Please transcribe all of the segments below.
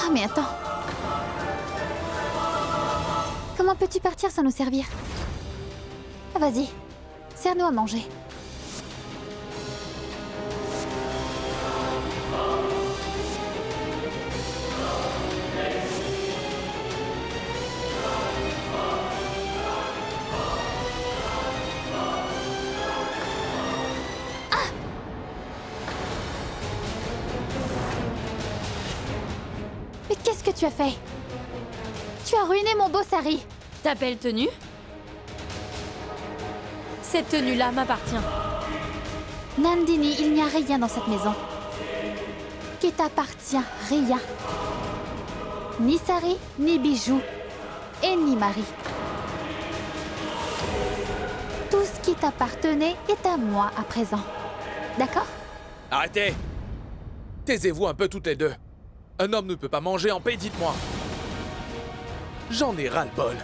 Ah, mais attends. Comment peux-tu partir sans nous servir? Vas-y, sers-nous à manger. Mais qu'est-ce que tu as fait? Tu as ruiné mon beau sari. Ta belle tenue? Cette tenue-là m'appartient. Nandini, il n'y a rien dans cette maison qui t'appartient, rien. Ni sari, ni bijoux, et ni mari. Tout ce qui t'appartenait est à moi à présent. D'accord? Arrêtez! Taisez-vous un peu toutes les deux. Un homme ne peut pas manger en paix, dites-moi. J'en ai ras-le-bol.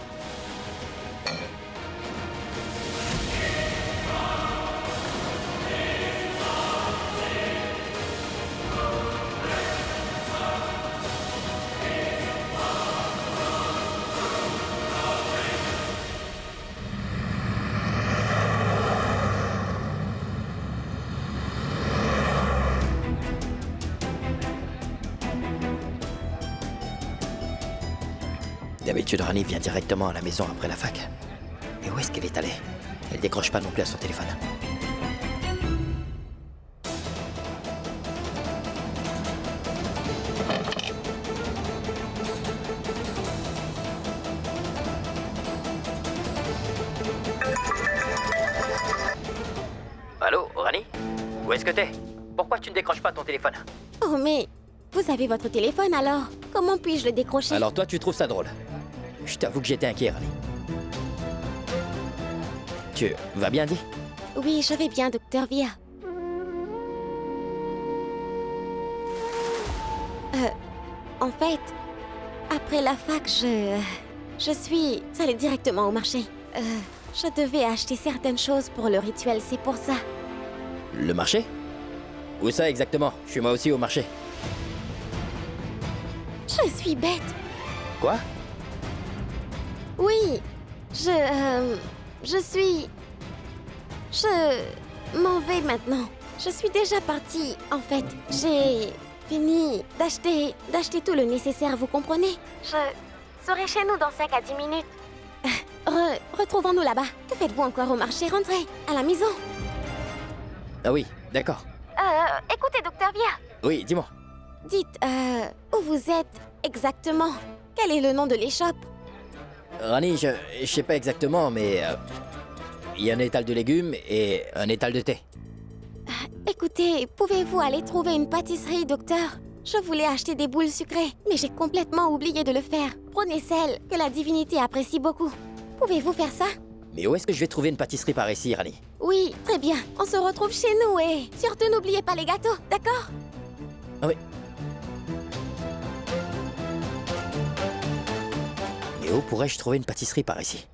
D'habitude, Rani vient directement à la maison après la fac. Mais où est-ce qu'elle est allée? Elle décroche pas non plus à son téléphone. Allô, Rani? Où est-ce que t'es? Pourquoi tu ne décroches pas ton téléphone? Oh mais, vous avez votre téléphone alors? Comment puis-je le décrocher? Alors toi, tu trouves ça drôle? Je t'avoue que j'étais inquiet, Rani. Tu vas bien, dit? Oui, je vais bien, Docteur Via. En fait, après la fac, je suis allée directement au marché. Je devais acheter certaines choses pour le rituel, c'est pour ça. Le marché? Où ça exactement? Je suis moi aussi au marché. Je suis bête. Quoi? Oui, je m'en vais maintenant. Je suis déjà partie, en fait. J'ai fini d'acheter tout le nécessaire, vous comprenez? Je serai chez nous dans 5 à 10 minutes. Retrouvons-nous là-bas. Que faites-vous encore au marché? Rentrez à la maison. Ah oui, d'accord. Écoutez, Docteur Via. Oui, dis-moi. Dites, où vous êtes exactement? Quel est le nom de l'échoppe? Rani, je sais pas exactement, mais... il y a un étal de légumes et un étal de thé. Écoutez, pouvez-vous aller trouver une pâtisserie, docteur? Je voulais acheter des boules sucrées, mais j'ai complètement oublié de le faire. Prenez celle que la divinité apprécie beaucoup. Pouvez-vous faire ça? Mais où est-ce que je vais trouver une pâtisserie par ici, Rani? Oui, très bien. On se retrouve chez nous et surtout n'oubliez pas les gâteaux, d'accord? Ah oui. Mais où pourrais-je trouver une pâtisserie par ici?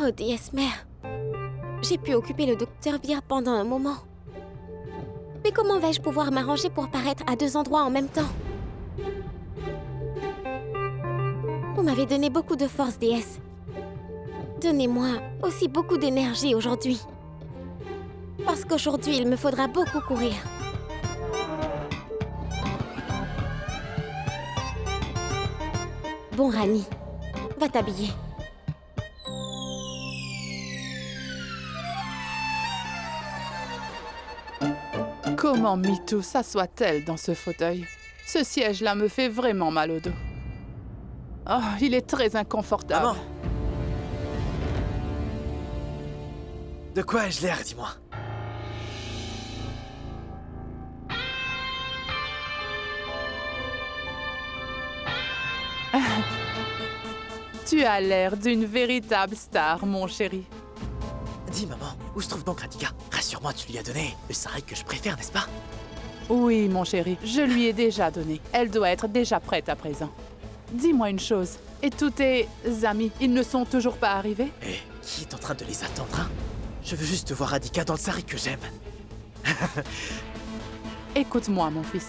Oh, déesse mère. J'ai pu occuper le docteur Via pendant un moment. Mais comment vais-je pouvoir m'arranger pour paraître à 2 endroits en même temps? Vous m'avez donné beaucoup de force, déesse. Donnez-moi aussi beaucoup d'énergie aujourd'hui. Parce qu'aujourd'hui, il me faudra beaucoup courir. Bon, Rani, va t'habiller. Comment Mitou s'assoit-elle dans ce fauteuil? Ce siège-là me fait vraiment mal au dos. Oh, il est très inconfortable. Maman! De quoi ai-je l'air, dis-moi? Tu as l'air d'une véritable star, mon chéri. Dis, maman, où se trouve donc Radhika? Rassure-moi, tu lui as donné le sari que je préfère, n'est-ce pas? Oui, mon chéri, je lui ai déjà donné. Elle doit être déjà prête à présent. Dis-moi une chose, et tous tes amis, ils ne sont toujours pas arrivés? Et qui est en train de les attendre, hein? Je veux juste voir Radhika dans le sari que j'aime. Écoute-moi, mon fils.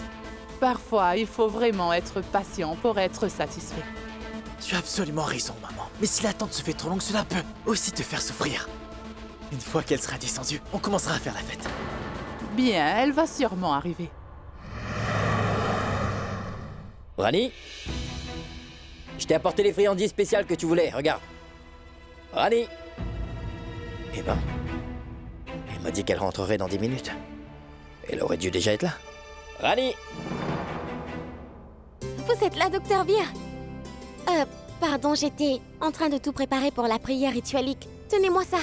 Parfois, il faut vraiment être patient pour être satisfait. Tu as absolument raison, maman. Mais si l'attente se fait trop longue, cela peut aussi te faire souffrir. Une fois qu'elle sera descendue, on commencera à faire la fête. Bien, elle va sûrement arriver. Rani, je t'ai apporté les friandises spéciales que tu voulais, regarde. Rani. Eh ben, elle m'a dit qu'elle rentrerait dans 10 minutes. Elle aurait dû déjà être là. Rani. Vous êtes là, docteur Vir? Pardon, j'étais en train de tout préparer pour la prière ritualique. Tenez-moi ça.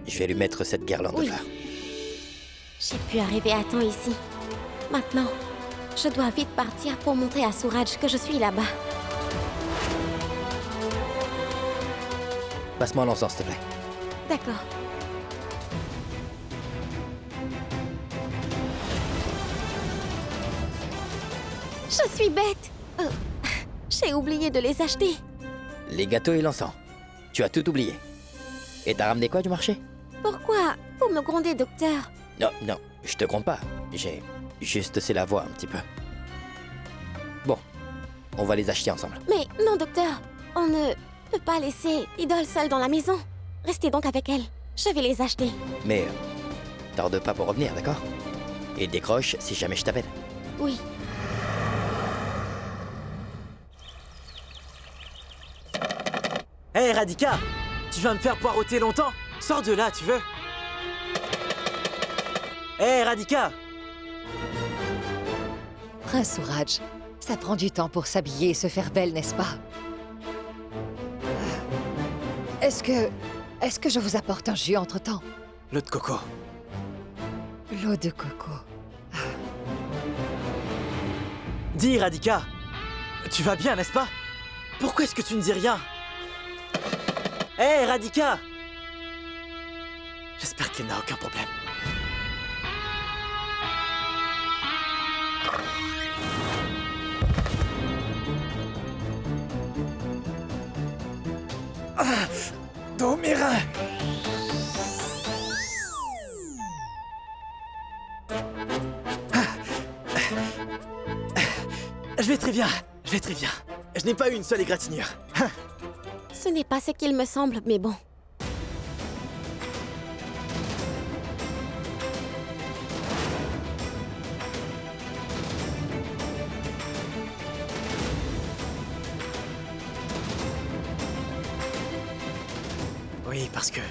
Je vais lui mettre cette guirlande de Oui. fleurs. J'ai pu arriver à temps ici. Maintenant, je dois vite partir pour montrer à Suraj que je suis là-bas. Passe-moi l'encens, s'il te plaît. D'accord. Je suis bête. J'ai oublié de les acheter. Les gâteaux et l'encens. Tu as tout oublié. Et t'as ramené quoi du marché? Pourquoi vous me grondez, docteur? Non, non, je te compte pas. J'ai juste c'est la voix un petit peu. Bon, on va les acheter ensemble. Mais non, docteur. On ne peut pas laisser Idole seule dans la maison. Restez donc avec elle. Je vais les acheter. Mais tarde pas pour revenir, d'accord? Et décroche si jamais je t'appelle. Oui. Hé, Radhika! Tu vas me faire poireauter longtemps? Sors de là, tu veux? Hé, Radhika! Prince Suraj, ça prend du temps pour s'habiller et se faire belle, n'est-ce pas? Est-ce que je vous apporte un jus entre-temps? L'eau de coco. L'eau de coco. Dis, Radhika! Tu vas bien, n'est-ce pas? Pourquoi est-ce que tu ne dis rien? Hé, Radhika! J'espère qu'elle n'a aucun problème. Dans mes reins! Je vais très bien, je vais très bien. Je n'ai pas eu une seule égratignure. Ce n'est pas ce qu'il me semble, mais bon. Oui, parce que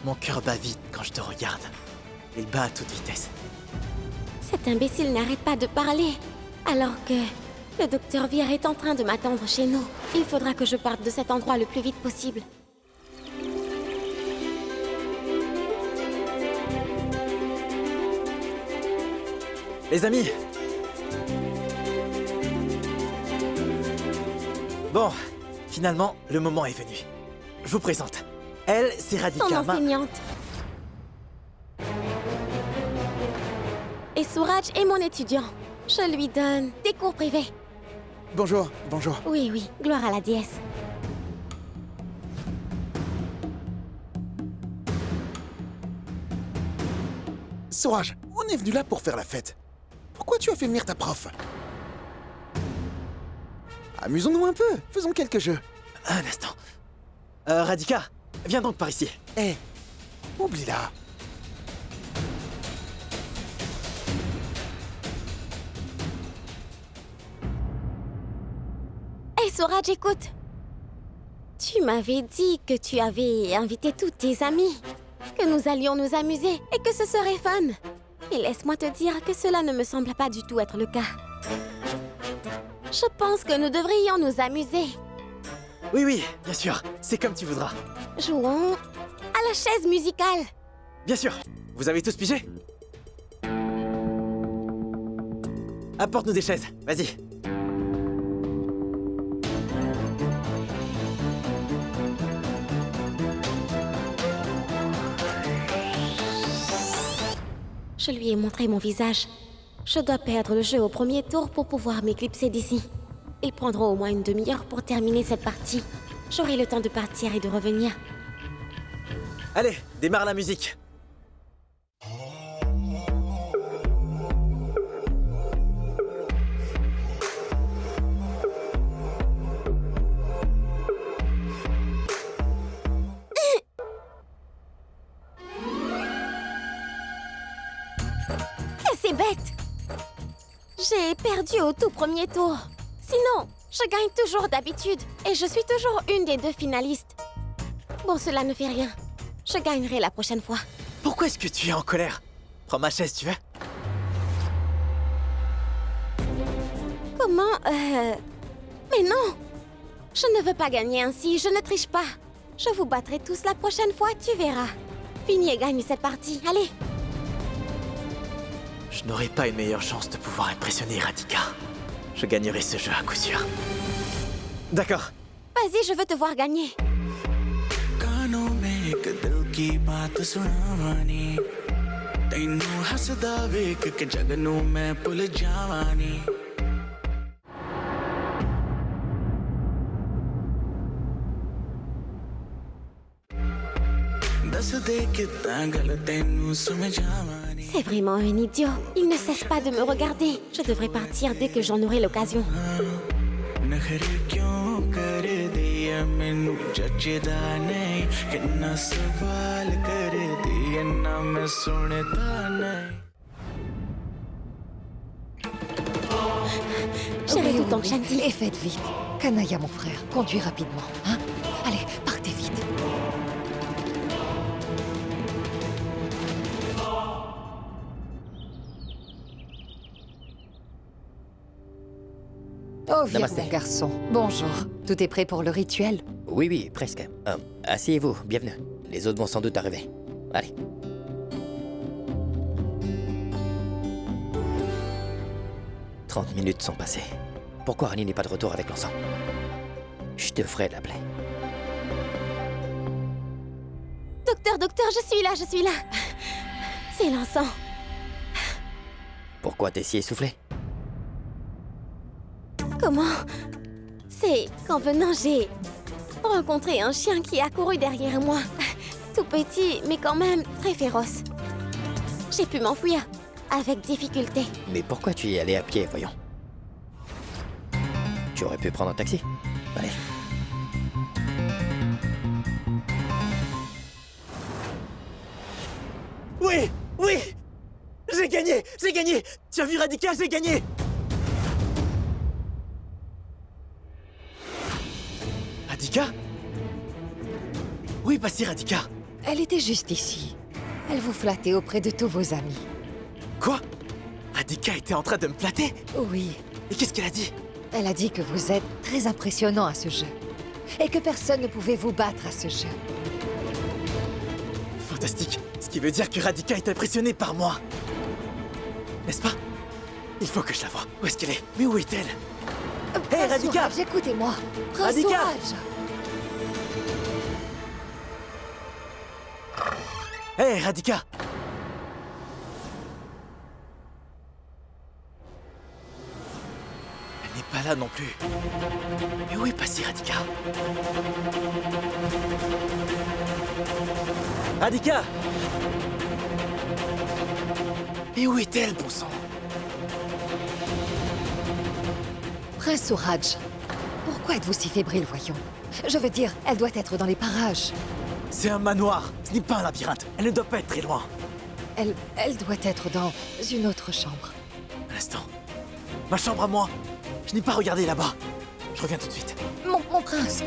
mon cœur bat vite quand je te regarde. Il bat à toute vitesse. Cet imbécile n'arrête pas de parler. Alors que le docteur Vir est en train de m'attendre chez nous. Il faudra que je parte de cet endroit le plus vite possible. Les amis! Bon, finalement, le moment est venu. Je vous présente. Elle, c'est Son Radhika. enseignante. Et Suraj est mon étudiant. Je lui donne des cours privés. Bonjour, bonjour. Oui, oui, gloire à la déesse. Suraj, on est venu là pour faire la fête. Pourquoi tu as fait venir ta prof? Amusons-nous un peu, faisons quelques jeux. Un instant. Radhika, viens donc par ici. Hé, oublie-la. Hé, Suraj, écoute. Tu m'avais dit que tu avais invité tous tes amis, que nous allions nous amuser et que ce serait fun. Et laisse-moi te dire que cela ne me semble pas du tout être le cas. Je pense que nous devrions nous amuser. Oui, oui, bien sûr. C'est comme tu voudras. Jouons à la chaise musicale. Bien sûr. Vous avez tous pigé? Apporte-nous des chaises. Vas-y. Je lui ai montré mon visage. Je dois perdre le jeu au premier tour pour pouvoir m'éclipser d'ici. Ils prendront au moins une demi-heure pour terminer cette partie. J'aurai le temps de partir et de revenir. Allez, démarre la musique. C'est bête. J'ai perdu au tout premier tour. Sinon, je gagne toujours d'habitude. Et je suis toujours une des 2 finalistes. Bon, cela ne fait rien. Je gagnerai la prochaine fois. Pourquoi est-ce que tu es en colère? Prends ma chaise, tu veux? Comment Mais non! Je ne veux pas gagner ainsi, je ne triche pas. Je vous battrai tous la prochaine fois, tu verras. Finis et gagne cette partie, allez! Je n'aurai pas une meilleure chance de pouvoir impressionner Radhika. Je gagnerai ce jeu à coup sûr. D'accord. Vas-y, je veux te voir gagner. C'est vraiment un idiot. Il ne cesse pas de me regarder. Je devrais partir dès que j'en aurai l'occasion. J'avais tout en Shanti. Et faites vite. Kanaya, mon frère, conduis rapidement. Hein? Allez, partez vite. Oh, viens, Namasté. mon garçon. Bonjour. Tout est prêt pour le rituel? Oui, oui, presque. Asseyez-vous, bienvenue. Les autres vont sans doute arriver. Allez. « 30 minutes sont passées. Pourquoi Rani n'est pas de retour avec l'encens? Je te ferai l'appeler. Docteur, je suis là. C'est l'encens. Pourquoi t'es si essoufflé? Comment? C'est qu'en venant, j'ai rencontré un chien qui a couru derrière moi. Tout petit, mais quand même très féroce. J'ai pu m'enfuir, avec difficulté. Mais pourquoi tu y es allé à pied, voyons? Tu aurais pu prendre un taxi. Allez. Oui! Oui! J'ai gagné! J'ai gagné! Tu as vu Radhika, j'ai gagné! Radhika? Oui, passez Radhika. Elle était juste ici. Elle vous flattait auprès de tous vos amis. Quoi? Radhika était en train de me flatter? Oui, Et qu'est-ce qu'elle a dit? elle a dit que vous êtes très impressionnant à ce jeu. Et que personne ne pouvait vous battre à ce jeu. Fantastique. Ce qui veut dire que Radhika est impressionnée par moi. N'est-ce pas? Il faut que je la voie. Où est-ce qu'elle est? Mais où est-elle? Hé, Radhika! Souraj, écoutez-moi. Prince Radhika! Souraj! Hé, Radhika! Elle n'est pas là non plus. Mais où est passée Radhika? Radhika! Et où est-elle, bon sang? Prince Souraj, pourquoi êtes-vous si fébrile, voyons? Je veux dire, elle doit être dans les parages. C'est un manoir, ce n'est pas un labyrinthe. Elle ne doit pas être très loin. Elle doit être dans une autre chambre. Un instant. Ma chambre à moi. Je n'ai pas regardé là-bas. Je reviens tout de suite. Mon prince!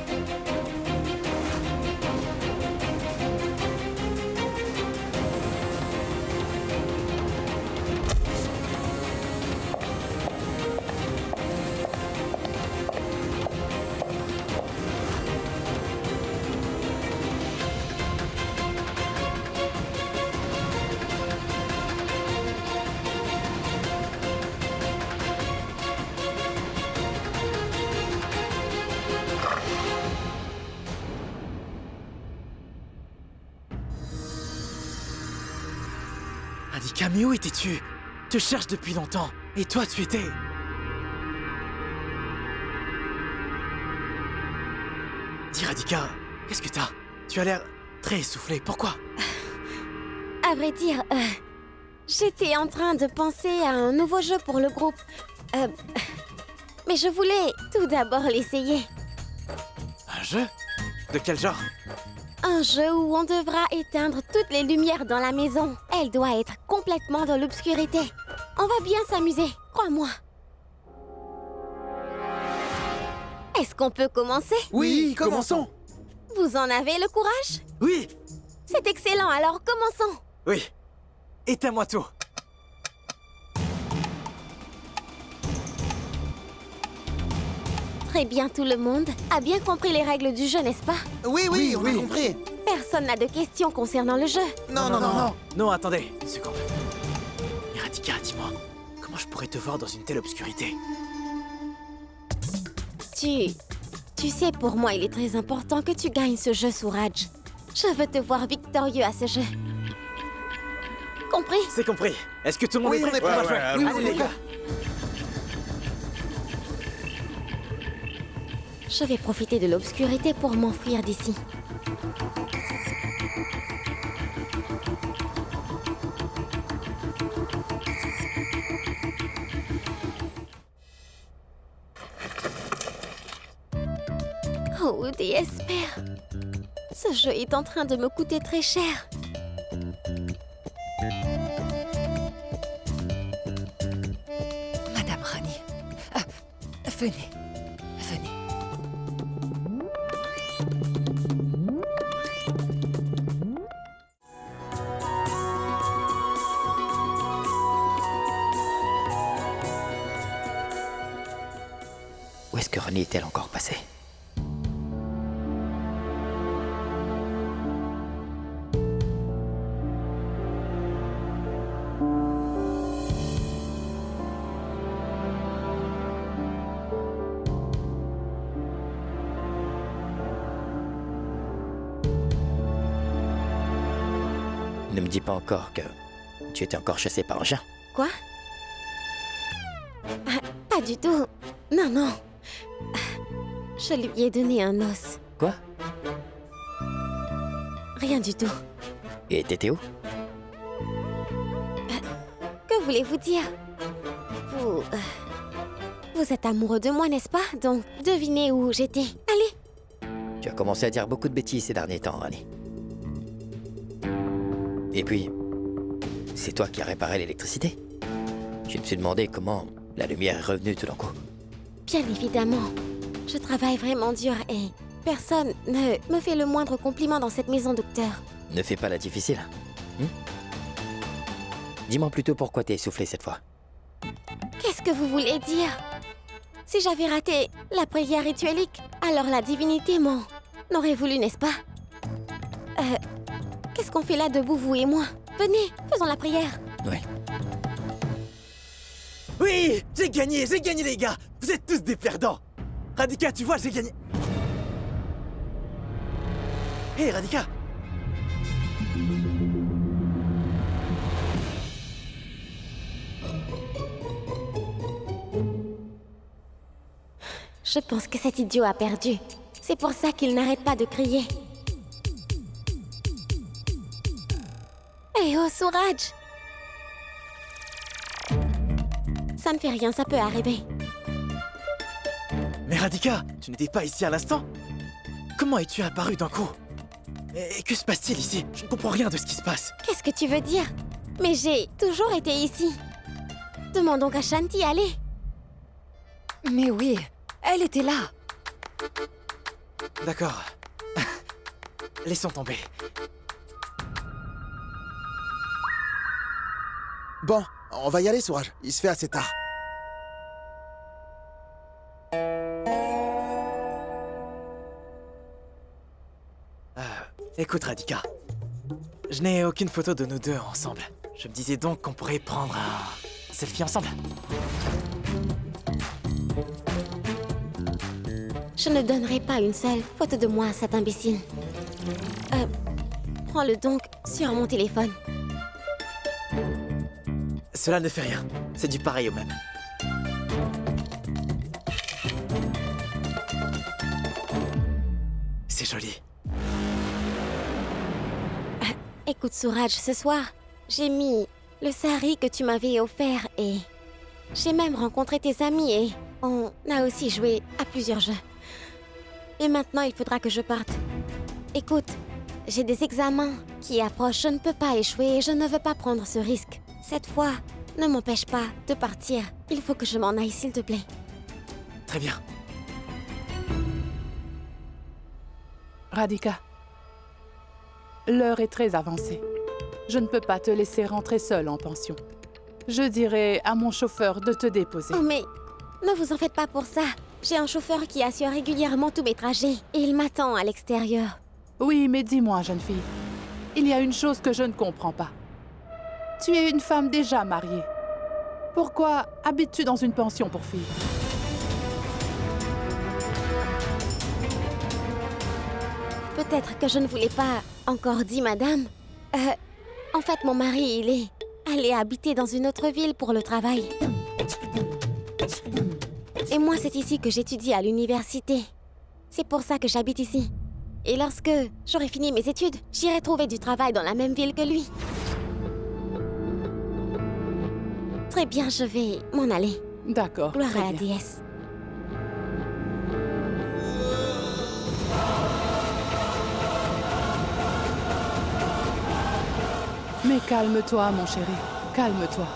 Radhika, mais où étais-tu? Je te cherche depuis longtemps. Et toi, tu étais... Dis Radhika, qu'est-ce que t'as? Tu as l'air très essoufflé. Pourquoi? À vrai dire, j'étais en train de penser à un nouveau jeu pour le groupe. Mais je voulais tout d'abord l'essayer. Un jeu? De quel genre? Un jeu où on devra éteindre toutes les lumières dans la maison. Elle doit être complètement dans l'obscurité. On va bien s'amuser, crois-moi. Est-ce qu'on peut commencer? Oui, commençons. Vous en avez le courage? Oui, C'est excellent, alors commençons. oui. Éteins-moi tout. Très bien, tout le monde a bien compris les règles du jeu, n'est-ce pas? Oui, on a compris. Personne n'a de questions concernant le jeu. Non. Non, attendez, une seconde. Radika, dis-moi, comment je pourrais te voir dans une telle obscurité? Tu sais, pour moi, il est très important que tu gagnes ce jeu, Suraj. Je veux te voir victorieux à ce jeu. Compris? C'est compris. Est-ce que tout le monde est prêt? prêt à jouer. Allez, les gars. Je vais profiter de l'obscurité pour m'enfuir d'ici. Oh, Espère. Ce jeu est en train de me coûter très cher. Madame Rani, venez. Où est-ce que Rani est-elle encore passée? Ne me dis pas encore que tu étais encore chassé par un chien. Quoi? Ah, pas du tout. Non. Je lui ai donné un os. Quoi? Rien du tout. Et t'étais où? Que voulez-vous dire? Vous êtes amoureux de moi, n'est-ce pas? Donc, devinez où j'étais. Allez! Tu as commencé à dire beaucoup de bêtises ces derniers temps, Rani. Et puis, c'est toi qui as réparé l'électricité. Je me suis demandé comment la lumière est revenue tout d'un coup. Bien évidemment. Je travaille vraiment dur et personne ne me fait le moindre compliment dans cette maison, docteur. Ne fais pas la difficile. Dis-moi plutôt pourquoi t'es essoufflé cette fois. Qu'est-ce que vous voulez dire? Si j'avais raté la prière rituelique, alors la divinité m'en aurait voulu, n'est-ce pas? Qu'est-ce qu'on fait là debout, vous et moi? Venez, faisons la prière. Oui. Oui, j'ai gagné les gars. Vous êtes tous des perdants. Radika, tu vois, j'ai gagné. Hé, Radika. Je pense que cet idiot a perdu. C'est pour ça qu'il n'arrête pas de crier. Eh oh, Suraj! Ça ne fait rien, ça peut arriver. Mais Radika, tu n'étais pas ici à l'instant? Comment es-tu apparu d'un coup? Et que se passe-t-il ici? Je ne comprends rien de ce qui se passe. Qu'est-ce que tu veux dire? Mais j'ai toujours été ici. Demande donc à Shanti, allez. Mais oui, elle était là. D'accord. Laissons tomber. Bon, on va y aller, Suraj. Il se fait assez tard. Écoute, Radika. Je n'ai aucune photo de nous deux ensemble. Je me disais donc qu'on pourrait prendre un selfie ensemble. Je ne donnerai pas une seule photo de moi à cet imbécile. Prends-le donc sur mon téléphone. Cela ne fait rien. C'est du pareil au même. C'est joli. Écoute, Suraj, ce soir, j'ai mis le sari que tu m'avais offert et j'ai même rencontré tes amis et on a aussi joué à plusieurs jeux. Et maintenant, il faudra que je parte. Écoute, j'ai des examens qui approchent. Je ne peux pas échouer et je ne veux pas prendre ce risque. Cette fois, ne m'empêche pas de partir. Il faut que je m'en aille, s'il te plaît. Très bien. Radhika, l'heure est très avancée. Je ne peux pas te laisser rentrer seule en pension. Je dirai à mon chauffeur de te déposer. Oh mais, ne vous en faites pas pour ça. J'ai un chauffeur qui assure régulièrement tous mes trajets et il m'attend à l'extérieur. Oui, mais dis-moi, jeune fille, il y a une chose que je ne comprends pas. Tu es une femme déjà mariée. Pourquoi habites-tu dans une pension pour filles? Peut-être que je ne vous l'ai pas encore dit, madame. En fait, mon mari, il est allé habiter dans une autre ville pour le travail. Et moi, c'est ici que j'étudie à l'université. C'est pour ça que j'habite ici. Et lorsque j'aurai fini mes études, j'irai trouver du travail dans la même ville que lui. Très bien, je vais m'en aller. D'accord. Gloire très à la bien. déesse. Mais calme-toi, mon chéri. Calme-toi.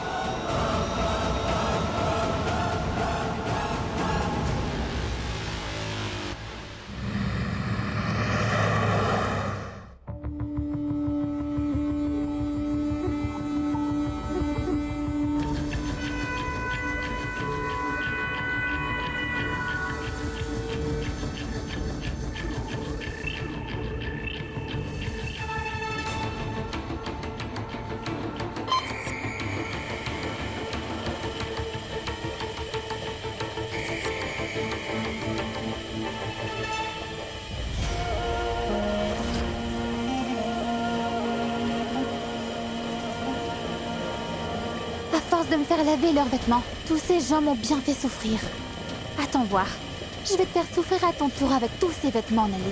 À force de me faire laver leurs vêtements, tous ces gens m'ont bien fait souffrir. Attends voir. Je vais te faire souffrir à ton tour avec tous ces vêtements, Nalini.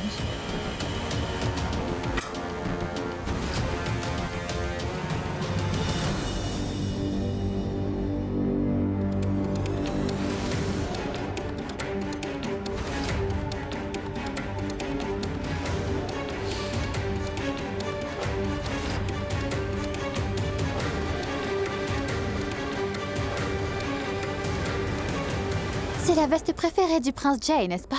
C'est la veste préférée du prince Jay, n'est-ce pas?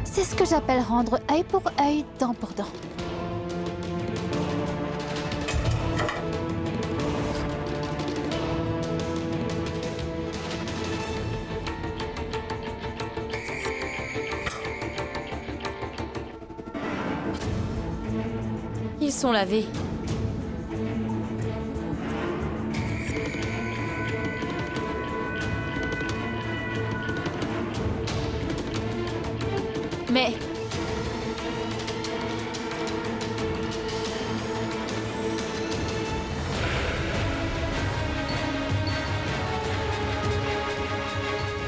C'est ce que j'appelle rendre œil pour œil, dent pour dent. Ils sont lavés. Mais...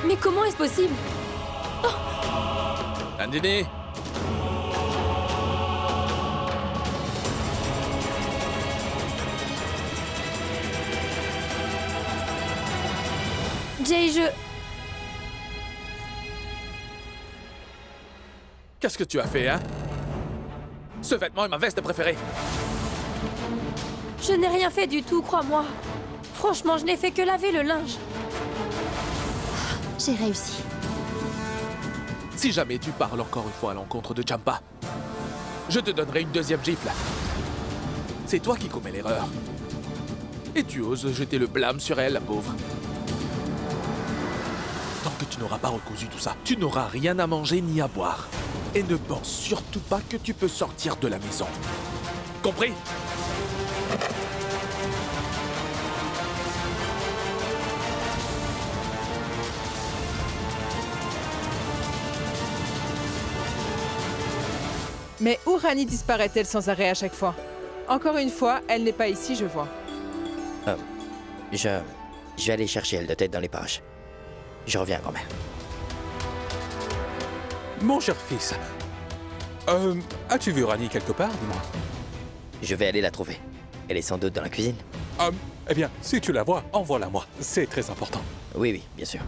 Mais comment est-ce possible? Nandini, Jay, qu'est-ce que tu as fait, hein? Ce vêtement est ma veste préférée. Je n'ai rien fait du tout, crois-moi. Franchement, je n'ai fait que laver le linge. J'ai réussi. Si jamais tu parles encore une fois à l'encontre de Champa, je te donnerai une deuxième gifle. C'est toi qui commets l'erreur. Et tu oses jeter le blâme sur elle, la pauvre. Tant que tu n'auras pas recousu tout ça, tu n'auras rien à manger ni à boire. Et ne pense surtout pas que tu peux sortir de la maison. Compris? Mais où Rani disparaît-elle sans arrêt à chaque fois? Encore une fois, elle n'est pas ici, je vois. Je vais aller chercher elle de tête dans les parages. Je reviens, grand-mère. Mon cher fils, as-tu vu Rani quelque part, dis-moi? Je vais aller la trouver. Elle est sans doute dans la cuisine. Eh bien, si tu la vois, envoie-la moi. C'est très important. Oui, bien sûr.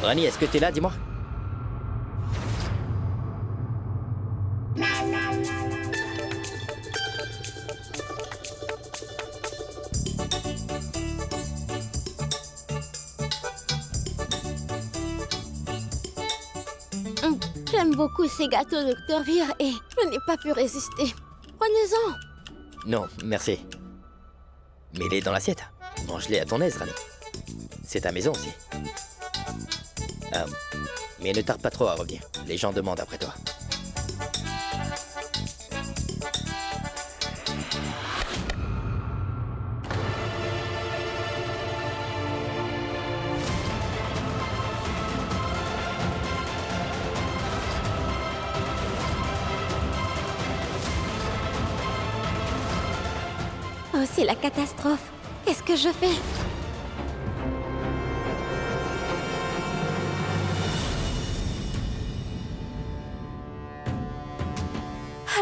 Rani, est-ce que t'es là, dis-moi? J'aime beaucoup ces gâteaux Dr. Vir et je n'ai pas pu résister. Prenez-en. Non, merci. Mets-les dans l'assiette. Mange-les à ton aise, Rani. C'est ta maison aussi. Mais ne tarde pas trop à revenir. Les gens demandent après toi. Oh, c'est la catastrophe. Qu'est-ce que je fais?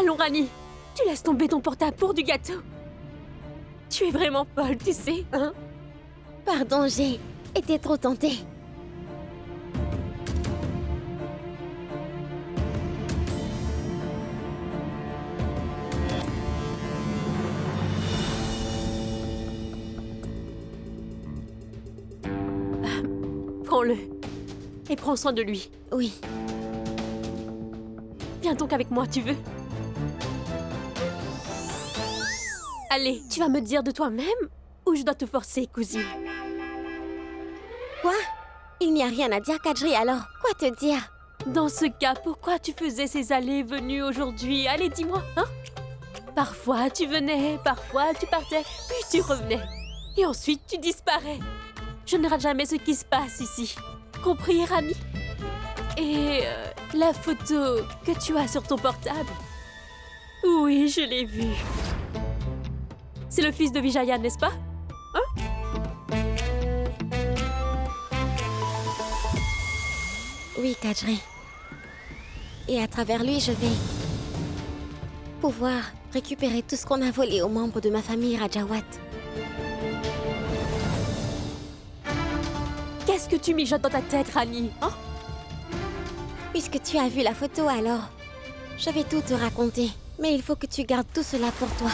Allons, Rani. Tu laisses tomber ton portable pour du gâteau. Tu es vraiment folle, tu sais, hein? Pardon, j'ai été trop tentée. Prends-le. Et prends soin de lui. Oui. Viens donc avec moi, tu veux? Allez, tu vas me dire de toi-même ou je dois te forcer, cousine? Quoi? Il n'y a rien à dire, Kadri, alors. Quoi te dire? Dans ce cas, pourquoi tu faisais ces allées et venues aujourd'hui? Allez, dis-moi, hein? Parfois, tu venais, parfois, tu partais, puis tu revenais. Et ensuite, tu disparais. Je ne rate jamais ce qui se passe ici. Compris, Rani? Et la photo que tu as sur ton portable? Oui, je l'ai vue. C'est le fils de Vijaya, n'est-ce pas? Hein? Oui, Kadri. Et à travers lui, je vais pouvoir récupérer tout ce qu'on a volé aux membres de ma famille Rajawat. Qu'est-ce que tu mijotes dans ta tête, Rani? Hein? Puisque tu as vu la photo, alors, je vais tout te raconter. Mais il faut que tu gardes tout cela pour toi.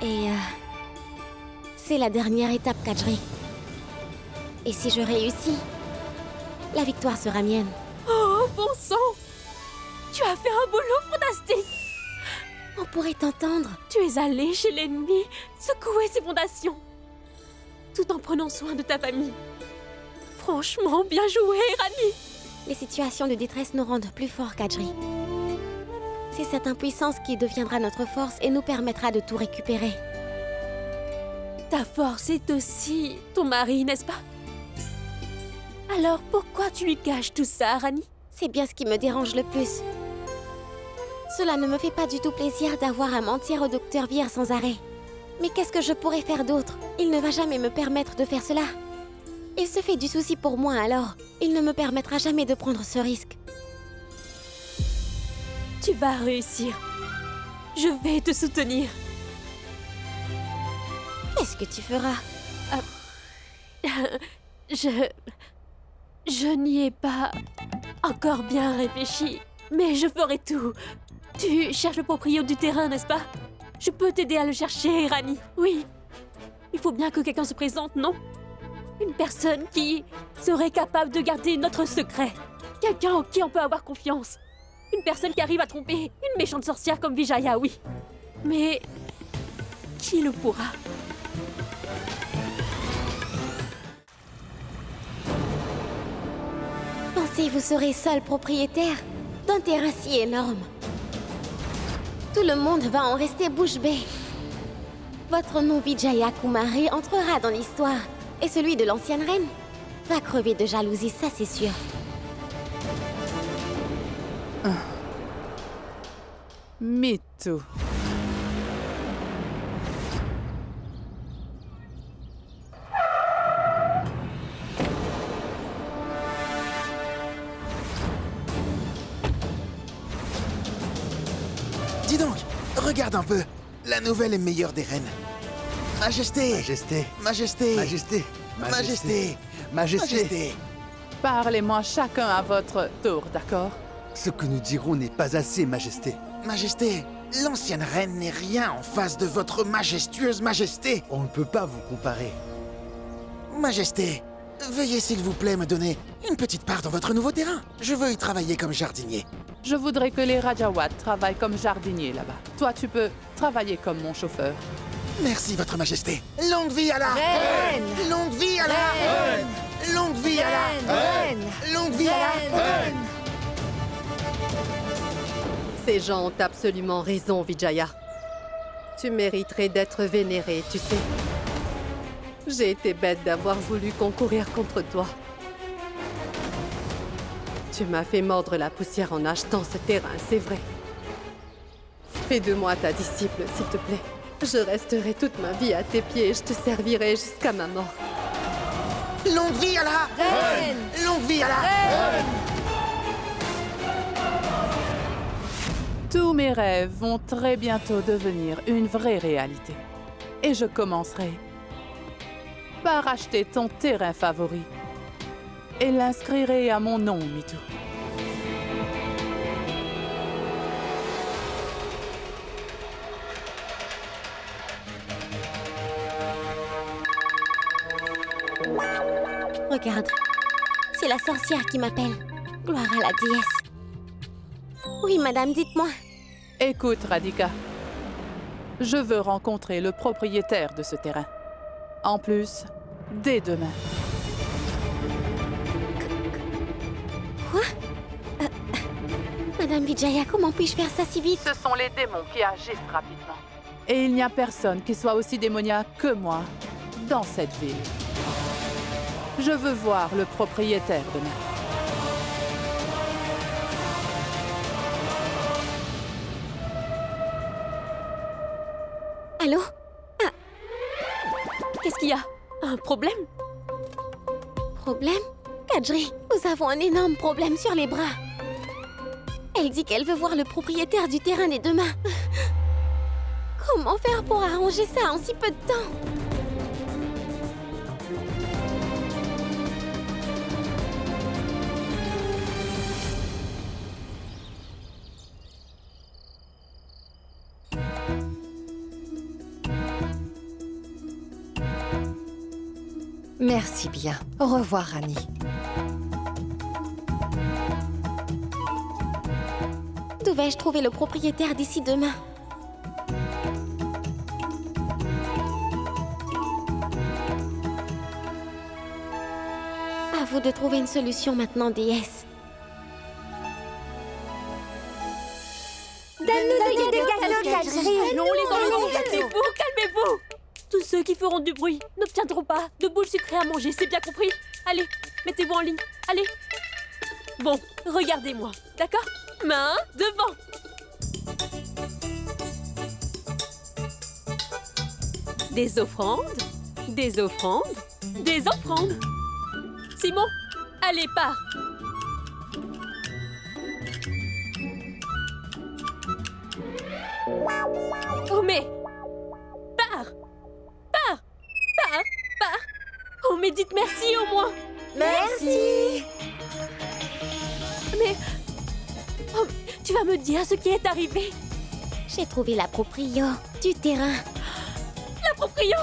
Et c'est la dernière étape, Kadri. Et si je réussis, la victoire sera mienne. Oh, bon sang! Tu as fait un boulot fantastique! On pourrait t'entendre. Tu es allé chez l'ennemi, secouer ses fondations, tout en prenant soin de ta famille. Franchement, bien joué, Rani! Les situations de détresse nous rendent plus forts, Kadri. C'est cette impuissance qui deviendra notre force et nous permettra de tout récupérer. Ta force est aussi ton mari, n'est-ce pas? Alors pourquoi tu lui caches tout ça, Rani? C'est bien ce qui me dérange le plus. Cela ne me fait pas du tout plaisir d'avoir à mentir au Dr. Vir sans arrêt. Mais qu'est-ce que je pourrais faire d'autre? Il ne va jamais me permettre de faire cela. Il se fait du souci pour moi, alors il ne me permettra jamais de prendre ce risque. Tu vas réussir. Je vais te soutenir. Qu'est-ce que tu feras? Je n'y ai pas encore bien réfléchi, mais je ferai tout. Tu cherches le proprio du terrain, n'est-ce pas? Je peux t'aider à le chercher, Rani. Oui. Il faut bien que quelqu'un se présente, non? Une personne qui serait capable de garder notre secret. Quelqu'un en qui on peut avoir confiance. Une personne qui arrive à tromper une méchante sorcière comme Vijaya, oui. Mais qui le pourra? Pensez, vous serez seul propriétaire d'un terrain si énorme. Tout le monde va en rester bouche bée. Votre nom Vijaya Kumari entrera dans l'histoire. Et celui de l'ancienne reine. va crever de jalousie, ça c'est sûr. Mytho. Dis donc, regarde un peu. La nouvelle est meilleure des reines. Majesté. Majesté. Majesté. Majesté. Majesté. Majesté. Majesté. Parlez-moi chacun à votre tour, d'accord? Ce que nous dirons n'est pas assez, Majesté. Majesté, l'ancienne reine n'est rien en face de votre majestueuse majesté. On ne peut pas vous comparer. Majesté, veuillez s'il vous plaît me donner une petite part dans votre nouveau terrain. Je veux y travailler comme jardinier. Je voudrais que les Rajawat travaillent comme jardiniers là-bas. Toi, tu peux travailler comme mon chauffeur. Merci, votre majesté. Longue vie à la Reine. Longue vie à la Reine. Longue vie à la Reine. Longue vie à la Reine. Ces gens ont absolument raison, Vijaya. Tu mériterais d'être vénérée, tu sais. J'ai été bête d'avoir voulu concourir contre toi. Tu m'as fait mordre la poussière en achetant ce terrain, c'est vrai. Fais de moi ta disciple, s'il te plaît. Je resterai toute ma vie à tes pieds et je te servirai jusqu'à ma mort. Longue vie à la Reine. Longue vie à la Tous mes rêves vont très bientôt devenir une vraie réalité. Et je commencerai par acheter ton terrain favori et l'inscrirai à mon nom, Mytho. Regarde, c'est la sorcière qui m'appelle. Gloire à la déesse. Oui, madame, dites-moi. Écoute, Radhika. Je veux rencontrer le propriétaire de ce terrain. En plus, dès demain. Quoi Madame Vijaya, comment puis-je faire ça si vite? Ce sont les démons qui agissent rapidement. Et il n'y a personne qui soit aussi démoniaque que moi dans cette ville. Je veux voir le propriétaire demain. Allô? Qu'est-ce qu'il y a? Un problème? Problème? Kadri, nous avons un énorme problème sur les bras. Elle dit qu'elle veut voir le propriétaire du terrain des deux mains. Comment faire pour arranger ça en si peu de temps? Merci bien. Au revoir, Rani. D'où vais-je trouver le propriétaire d'ici demain? À vous de trouver une solution maintenant, déesse. Donne-nous des cadeaux, Kadri. Non, les enfants, calmez-vous, calmez-vous. Tous ceux qui feront du bruit n'obtiendront pas de boules sucrées à manger, c'est bien compris? Allez, mettez-vous en ligne, allez. Bon, regardez-moi, d'accord? Main devant. Des offrandes, des offrandes, des offrandes. Simon, allez, pars. Oh mais, pars. Oh, mais dites merci au moins. Merci. Mais... Oh, tu vas me dire ce qui est arrivé. J'ai trouvé la proprio du terrain. La proprio.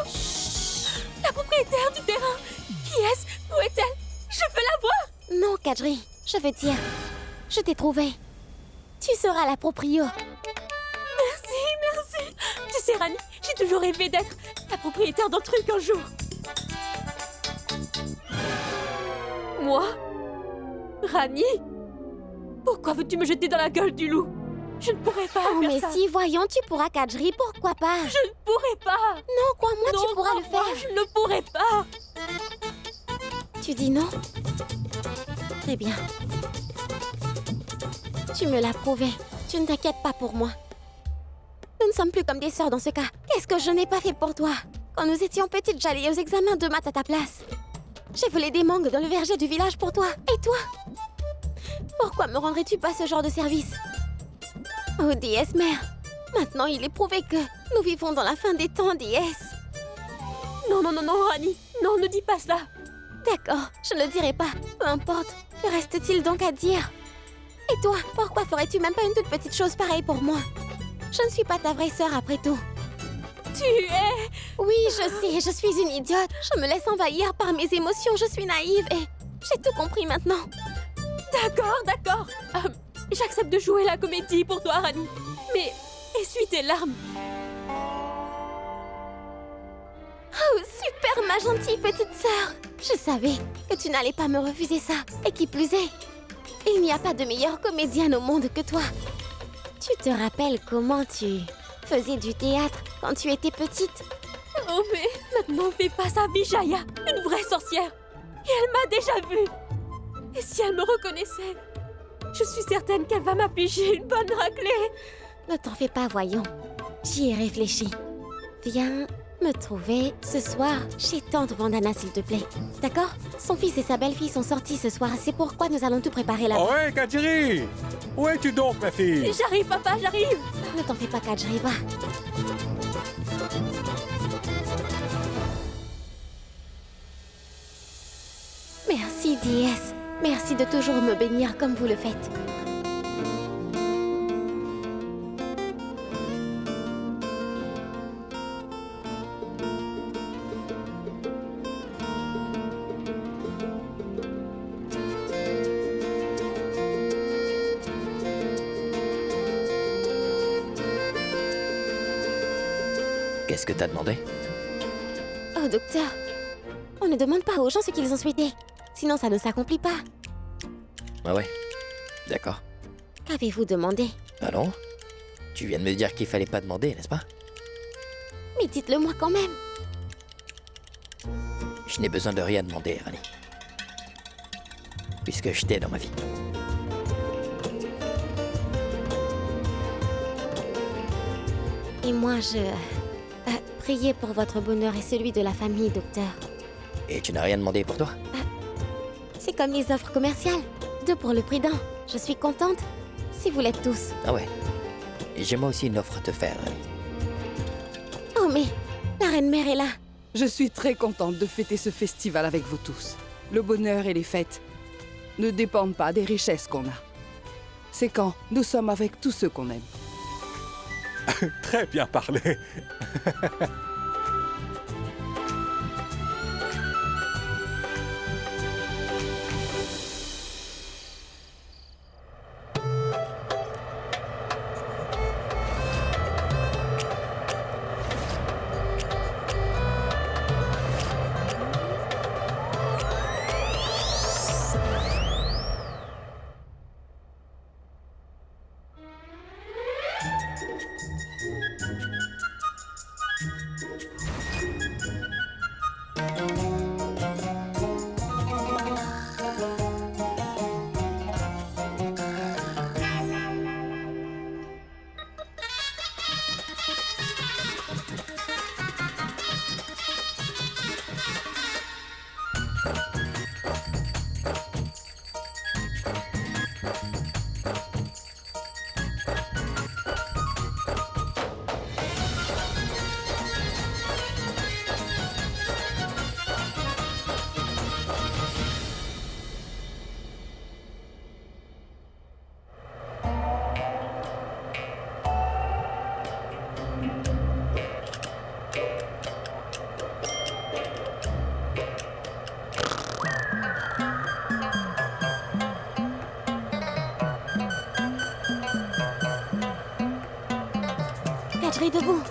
La propriétaire du terrain. Qui est-ce? Où est-elle? Je veux la voir. Non, Kadri, je veux dire, je t'ai trouvé. Tu seras la proprio. Merci. Tu sais, Rani, j'ai toujours rêvé d'être la propriétaire d'un truc un jour. Moi? Rani? Pourquoi veux-tu me jeter dans la gueule du loup? Je ne pourrais pas Oh, faire mais ça. si, voyons, tu pourras, Kadri, pourquoi pas? Je ne pourrais pas. Non, crois-moi, Non, tu pourras le crois-moi, faire. je ne pourrais pas. Tu dis non? Très bien. Tu me l'as prouvé. Tu ne t'inquiètes pas pour moi. Nous ne sommes plus comme des sœurs dans ce cas. Qu'est-ce que je n'ai pas fait pour toi? Quand nous étions petites, j'allais aux examens de maths à ta place. J'ai volé des mangues dans le verger du village pour toi. Et toi? Pourquoi me rendrais-tu pas ce genre de service? Oh, déesse mère. Maintenant, il est prouvé que nous vivons dans la fin des temps, déesse. Non, non, non, non, Rani. Non, ne dis pas cela. D'accord, je ne le dirai pas. Peu importe. Que reste-t-il donc à dire? Et toi, pourquoi ferais-tu même pas une toute petite chose pareille pour moi? Je ne suis pas ta vraie sœur après tout. Tu es... Oui, je sais, je suis une idiote. Je me laisse envahir par mes émotions, je suis naïve et j'ai tout compris maintenant. D'accord, d'accord. J'accepte de jouer la comédie pour toi, Rani. Mais essuie tes larmes. Oh, super, ma gentille petite sœur. Je savais que tu n'allais pas me refuser ça. Et qui plus est, il n'y a pas de meilleure comédienne au monde que toi. Tu te rappelles comment tu faisais du théâtre quand tu étais petite? Oh, mais maintenant fais face à Vijaya, une vraie sorcière. Et elle m'a déjà vue. Et si elle me reconnaissait, je suis certaine qu'elle va m'affliger une bonne raclée. Ne t'en fais pas, voyons. J'y ai réfléchi. Viens me trouver ce soir chez tante Vandana, s'il te plaît. D'accord? Son fils et sa belle-fille sont sortis ce soir. C'est pourquoi nous allons tout préparer là-bas. Oh ouais, Kajiri! Où es-tu donc, ma fille? J'arrive, papa, j'arrive. Ne t'en fais pas, Kajri, va. Merci, déesse. Merci de toujours me bénir comme vous le faites. Qu'est-ce que t'as demandé? Oh, docteur, on ne demande pas aux gens ce qu'ils ont souhaité. Sinon, ça ne s'accomplit pas. Ah ouais, d'accord. Qu'avez-vous demandé? Allons? Tu viens de me dire qu'il fallait pas demander, n'est-ce pas? Mais dites-le moi quand même. Je n'ai besoin de rien demander, Rani. Puisque je t'ai dans ma vie. Et moi, je... priez pour votre bonheur et celui de la famille, docteur. Et tu n'as rien demandé pour toi? C'est comme les offres commerciales. 2 pour le prix d'un. Je suis contente, si vous l'êtes tous. Ah ouais. J'ai moi aussi une offre à te faire, Rani. Oh mais, la reine-mère est là. Je suis très contente de fêter ce festival avec vous tous. Le bonheur et les fêtes ne dépendent pas des richesses qu'on a. C'est quand nous sommes avec tous ceux qu'on aime. Très bien parlé. Kajri, debout.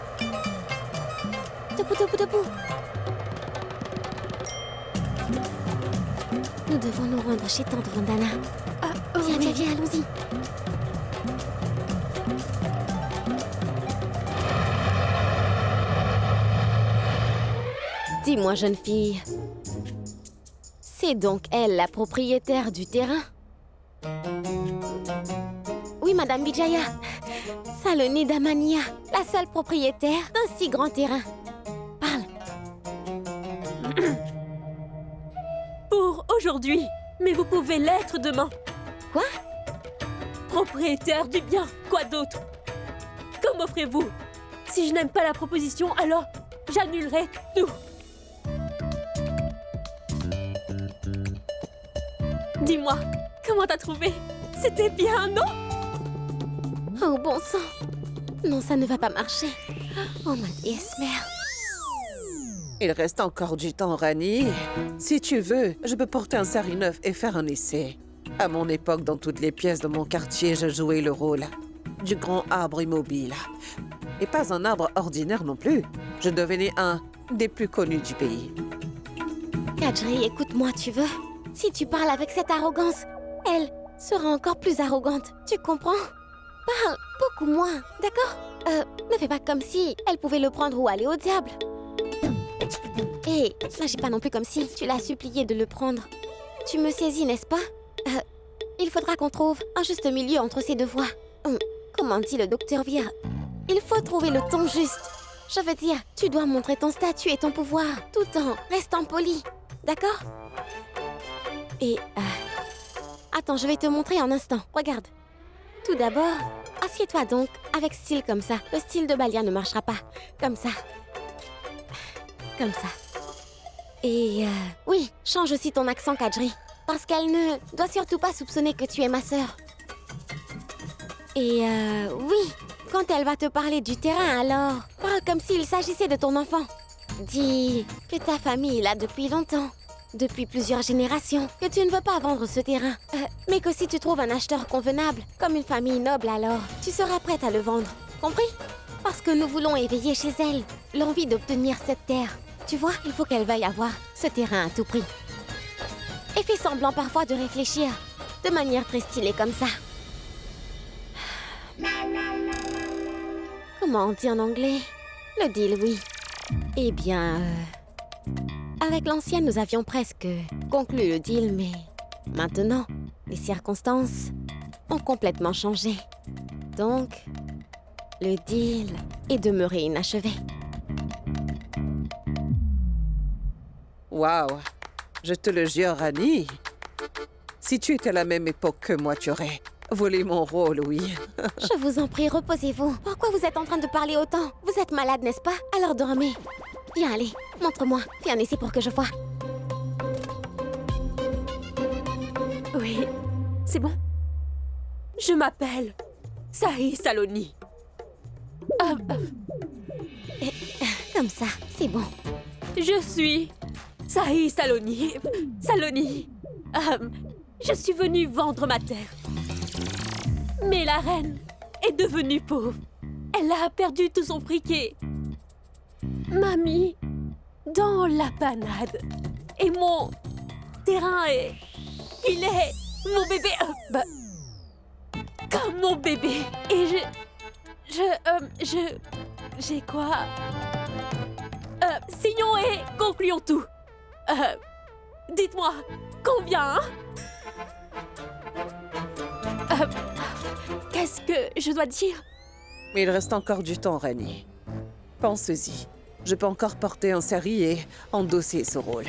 Debout, debout, debout. Nous devons nous rendre chez tante Vandana. Viens, viens, viens, allons-y. Dis-moi, jeune fille, c'est C'est donc elle la propriétaire du terrain? Oui, Madame Vijaya. Saloni Damania, la seule propriétaire d'un si grand terrain. Parle. Pour aujourd'hui, mais vous pouvez l'être demain. Quoi? Propriétaire du bien, quoi d'autre? Qu'en offrez-vous? Si je n'aime pas la proposition, alors j'annulerai tout. Dis-moi, comment t'as trouvé? C'était bien, non? Oh, bon sang. Non, ça ne va pas marcher. Oh, ma déesse mère. Il reste encore du temps, Rani. Si tu veux, je peux porter un sari neuf et faire un essai. À mon époque, dans toutes les pièces de mon quartier, je jouais le rôle du grand arbre immobile. Et pas un arbre ordinaire non plus. Je devenais un des plus connus du pays. Kadri, écoute-moi, tu veux? Si tu parles avec cette arrogance, elle sera encore plus arrogante. Tu comprends? Parle beaucoup moins, d'accord? Ne fais pas comme si elle pouvait le prendre ou aller au diable. Et n'agis pas non plus comme si tu l'as supplié de le prendre. Tu me saisis, n'est-ce pas? Il faudra qu'on trouve un juste milieu entre ces deux voies. Comment dit le docteur Vire? Il faut trouver le ton juste. Je veux dire, tu dois montrer ton statut et ton pouvoir, tout en restant poli. D'accord? Et... Attends, je vais te montrer un instant. Regarde. Tout d'abord, assieds-toi donc avec style comme ça. Le style de Balia ne marchera pas. Comme ça. Comme ça. Et oui, change aussi ton accent, Kadri. Parce qu'elle ne doit surtout pas soupçonner que tu es ma sœur. Et oui, quand elle va te parler du terrain, alors parle comme s'il s'agissait de ton enfant. Dis que ta famille est là depuis longtemps. Depuis plusieurs générations, que tu ne veux pas vendre ce terrain. Mais que si tu trouves un acheteur convenable, comme une famille noble alors, tu seras prête à le vendre. Compris? Parce que nous voulons éveiller chez elle l'envie d'obtenir cette terre. Tu vois, il faut qu'elle veuille avoir ce terrain à tout prix. Et fais semblant parfois de réfléchir, de manière très stylée comme ça. Comment on dit en anglais? Le deal, oui. Eh bien... Avec l'ancienne, nous avions presque conclu le deal, mais maintenant, les circonstances ont complètement changé. Donc, le deal est demeuré inachevé. Waouh! Je te le jure, Rani. Si tu étais à la même époque que moi, tu aurais volé mon rôle, oui. Je vous en prie, reposez-vous. Pourquoi vous êtes en train de parler autant? Vous êtes malade, n'est-ce pas? Alors dormez. Viens, allez, montre-moi. Fais un essai pour que je voie. Oui, c'est bon. Je m'appelle Sahi Saloni. Comme ça, c'est bon. Je suis Sahi Saloni. Saloni. Je suis venue vendre ma terre. Mais la reine est devenue pauvre. Elle a perdu tout son friquet. M'a mis dans la panade. Et mon terrain est... Il est mon bébé. Comme mon bébé. Et j'ai quoi? Signons et concluons tout. Dites-moi, combien? Qu'est-ce que je dois dire? Mais il reste encore du temps, Rani. Pense-y. Je peux encore porter un sari et endosser ce rôle.